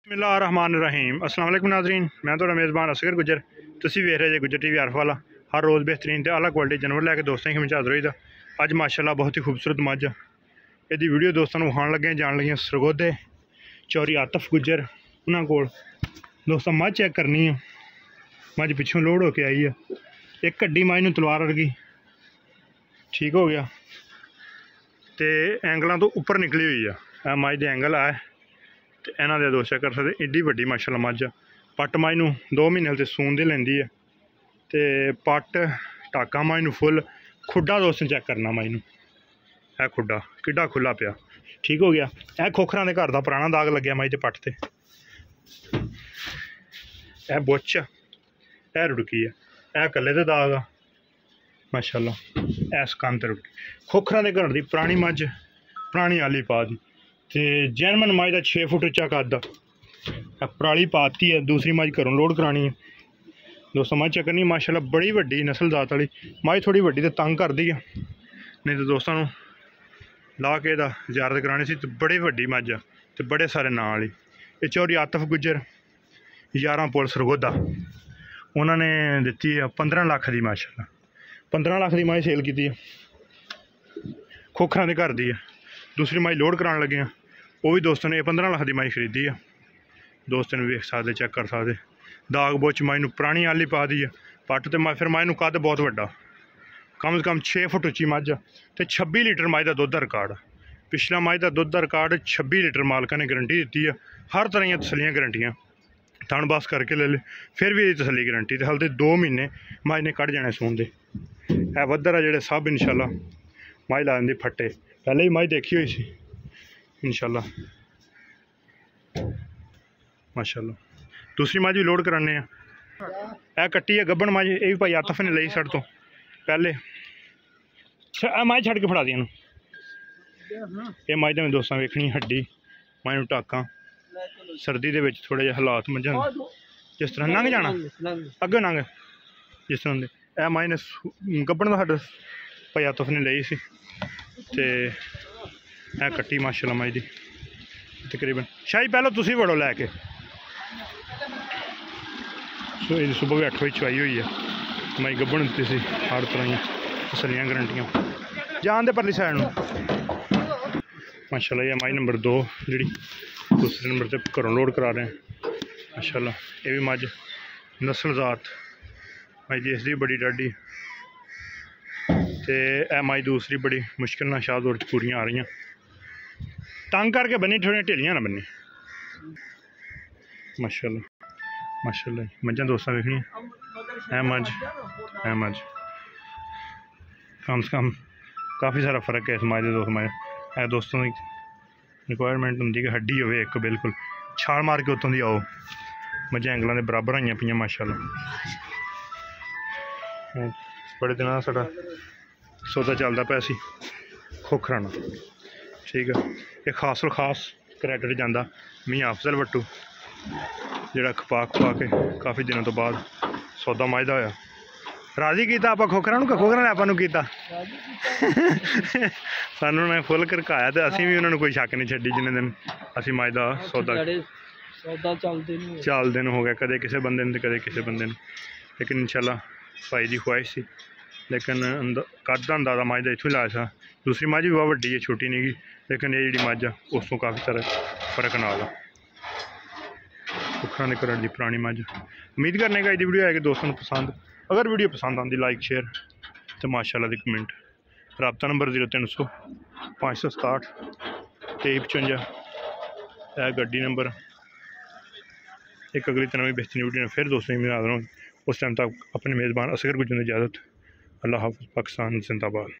बिस्मिल्लाहिर्रहमानिर्रहीम अस्सलाम वालेकुम नाज़रीन, मैं तो मेज़बान असगर गुजर। तुसी वेख रहे जे गुजर टीवी आरफ वाला। हर रोज़ बेहतरीन ते आला क्वालिटी जानवर लैके दोस्तों की हाज़र होई दा। अज माशाअल्लाह बहुत ही खूबसूरत मझ इहदी वीडियो दोस्तों नूं विखाण लगे जान लगे सरगोधे चौरी आतफ गुजर उन्हां कोल। दोस्तों मझ चेक करनी है, मझ पिछों लोड होके आई है। एक कड्डी मझ नूं तलवार वर्गी ठीक हो गया तो एंगलों तो उपर निकली हुई है। मझ के एंगल आए तो इन्हों के दोस्त चेक कर सकते। एड्डी वड्डी माशाअल्लाह मझ पट मझ नूं 2 महीने तो सून दे लैंदी है तो पट टाका मझ नूं फुल। खुड्डा दोस्त चेक करना मझ नूं, है खुड्डा किड्डा खुला पिया ठीक हो गया। यह खोखरां दे घर दा पुराना दाग लग्या मझ के पट ते। यह बुच्च यह रुड़की है, यह कल्ले दे दाग आ माशाअल्लाह। इस कंध ते रुड़की खोखरां दे घर दी पुरानी मझ पुरानी आली पा दी ते जैनमन मझ का 6 फुट उच्चा कद पराली पाती है। दूसरी मझ घरों लोड करानी है दोस्तों। मझ चेक करनी माशाअल्लाह बड़ी वड्डी नस्ल जात वाली मझ। थोड़ी वड्डी तो तंग कर दी है, नहीं तो दोस्तों ला के ज़ियारत करानी सी। तो बड़ी वड्डी मझ आ तो बड़े सारे नाँ वाली। ये चौरी आतफ गुजर 11 पुल सरगोधा उन्होंने दी है 15 लाख की माशाअल्लाह। 15 लाख की मझ सेल की है, खोखरां दे घर दी है। दूसरी मझ लोड कराने लगे हैं, वो भी दोस्तों ने 15 लाख की मझ खरीदी है। दोस्तों ने वेख सकते चेक कर सकते। दाग बुच मझ नूं पुरानी आली पा दी है पट तो फिर मझ नूं कद बहुत वड्डा, कम से कम 6 फुट उच्ची मझ तो 26 लीटर मझ का दुध का रिकॉर्ड। पिछला मझ का दुध का रिकॉर्ड 26 लीटर मालक ने गारंटी दी है। हर तरह की तसलियाँ गारंटियाँ थन बस करके ले ले फिर भी तसली गारंटी। तो हाल तो 2 महीने मझ ने कढ़ जाने सून दे। है वधर आ जोड़े सब इंशाल्लाह मझ ला देंगे फट्टे। पहले ही मझ देखी हुई सी इंशाल्लाह माशाअल्लाह। दूसरी मझ भी लोड कराने। यह कट्टी है गब्बन मझ, ये भी भाई आतफ ने ली साढ़े तो पहले। मझ छड़ के फड़ा दी ये मझ तो दोस्तों वेखनी हड्डी मझ नूं टाका सर्दी के थोड़े जे हालात मझां जिस तरह लंघ जाना अगे लंघ जिस तरह दे। यह मझ ने गब्बन का साढ़े भाई आतफ ने ली सी ते यह कट्टी माशाअल्लाह मझ दी तकरीबन। शाही पहलो तुसी बड़ो लैके सुबह भी 8 बजे चुआई हुई है। मई गब्बन दी सी हर तरह की तसलियाँ गारंटियाँ जान दे परली साइड में माशाअल्लाह। ये मझ नंबर 2 जी दूसरे नंबर पर घरों लोड करा रहे हैं माशाअल्लाह। ये भी मझ नस्ल जात मझ दी इसदी बड़ी डाडी तो यह मझ दूसरी बड़ी मुश्किल ना शाहदौर पूरियां आ रही तंग करके बनी थोड़ियां ढिलियां ना बनी माशाअल्लाह माशाअल्लाह। मझां दोस्तों देखनी है मझ कम से कम काफ़ी सारा फर्क है इस मझ दोस्त मझ है दोस्तों की रिक्वायरमेंट होंगी कि हड्डी हो एक बिल्कुल छाल मार के उत्तों दी आओ। मझां एंगलों के बराबर आईयां पईयां माशाअल्लाह। बड़े दिन साडा सौदा चलता पाया सी खोखरां नाल ठीक है। ये खास क्रैडिट जाता मियां अफजल वट्टू जोड़ा खपा के काफ़ी दिनों तो बाद सौदा मझ दा होया। राजी किया आप खोखरां नूं, खोखरां ने आपां नूं कीता सानूं उन्होंने फुल घरकाया तो असीं भी उन्होंने कोई शक नहीं छड्डी जिन्ने दिन असीं मझ दा सौदा चलदे नूं हो गया। कदे किसी बंदे नूं ते कदे किसी बंदे नूं, लेकिन इंशाल्लाह भाई की ख्वाहिश सी। लेकिन कद दा अंदाजा मझ दा इत्थों लाया था। दूसरी मझ भी बहुत वड्डी है छोटी नहीं गी, लेकिन ये जी मझ आ उस तो काफ़ी सारा फर्क नाल आ। खोखरां दे घर दी पुरानी मझ। उम्मीद करने का वीडियो आएगी दोस्तों पसंद। अगर वीडियो पसंद आती लाइक शेयर तो माशाअल्लाह दी कमेंट। रबता नंबर 0300 567 2355 यह गड्डी नंबर। एक अगली तरह भी बेहतरीन वीडियो फिर दोस्तों की मिला दूँगा। उस टाइम तक अपने मेज़बान असगर गुजर इजाज़त। अल्लाह हाफ़िज़। पाकिस्तान जिंदाबाद।